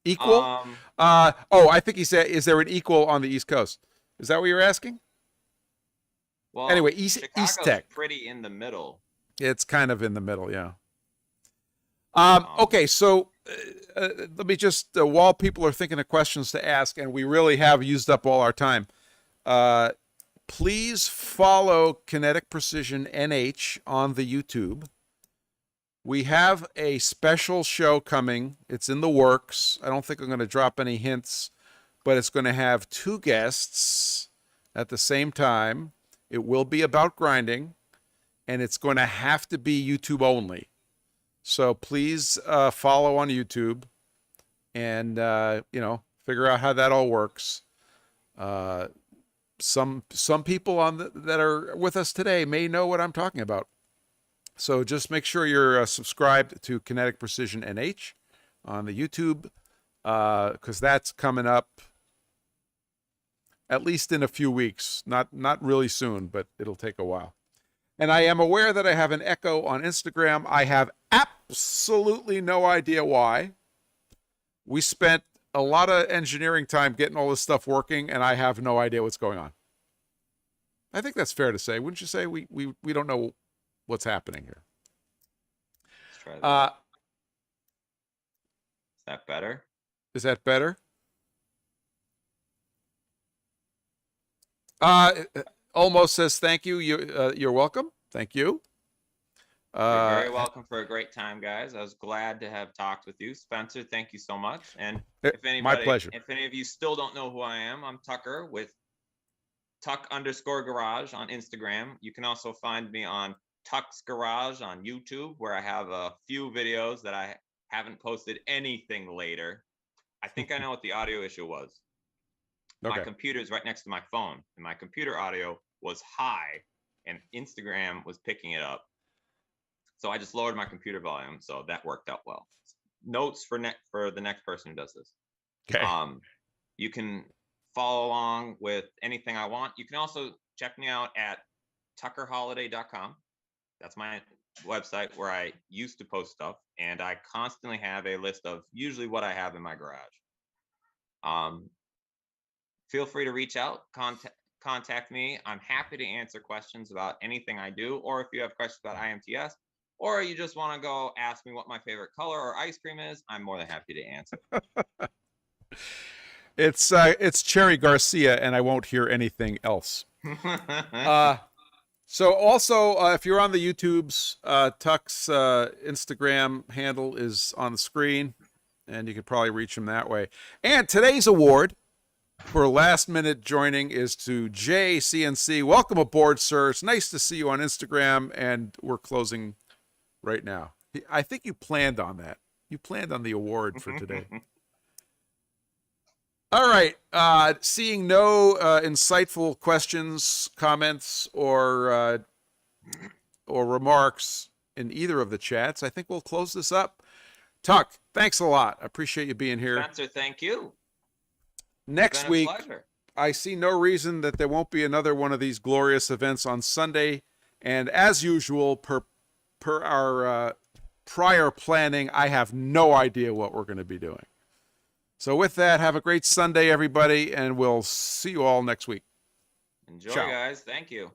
Equal? I think he said, is there an equal on the East Coast? Is that what you're asking? Well, Anyway, East Tech. Pretty in the middle. It's kind of in the middle, yeah. Okay, so let me just, while people are thinking of questions to ask, and we really have used up all our time, please follow Kinetic Precision NH on the YouTube. We have a special show coming. It's in the works. I don't think I'm going to drop any hints, but it's going to have 2 guests at the same time. It will be about grinding, and it's going to have to be YouTube only. So please follow on YouTube and, figure out how that all works. Some people that are with us today may know what I'm talking about. So just make sure you're subscribed to Kinetic Precision NH on the YouTube, because that's coming up at least in a few weeks. Not really soon, but it'll take a while. And I am aware that I have an echo on Instagram. I have absolutely no idea why. We spent a lot of engineering time getting all this stuff working, and I have no idea what's going on. I think that's fair to say. Wouldn't you say we don't know what's happening here? Let's try that. Is that better? Is that better? Almost says thank you. You're welcome. Thank you. You're very welcome for a great time, guys. I was glad to have talked with you. Spencer, thank you so much. And if anybody, my pleasure. If any of you still don't know who I am, I'm Tucker with Tuck_Garage on Instagram. You can also find me on Tuck's Garage on YouTube, where I have a few videos that I haven't posted anything later. I think I know what the audio issue was. Okay. My computer is right next to my phone, and my computer audio was high, and Instagram was picking it up. So I just lowered my computer volume, so that worked out well. Notes for the next person who does this. Okay. You can follow along with anything I want. You can also check me out at tuckerholiday.com. That's my website where I used to post stuff, and I constantly have a list of usually what I have in my garage. Feel free to reach out, contact me. I'm happy to answer questions about anything I do, or if you have questions about IMTS, or you just want to go ask me what my favorite color or ice cream is, I'm more than happy to answer. It's Cherry Garcia, and I won't hear anything else. So also, if you're on the YouTubes, Tuck's Instagram handle is on the screen, and you could probably reach him that way. And today's award for last minute joining is to JCNC. Welcome aboard, sir. It's nice to see you on Instagram, and we're closing right now. I think you planned on that. You planned on the award for today. All right. Seeing no insightful questions, comments, or remarks in either of the chats, I think we'll close this up. Tuck, thanks a lot. I appreciate you being here. Spencer, thank you. Next week, Pleasure. I see no reason that there won't be another one of these glorious events on Sunday. And as usual, per our prior planning, I have no idea what we're going to be doing. So with that, have a great Sunday, everybody, and we'll see you all next week. Enjoy, Ciao. guys. Thank you.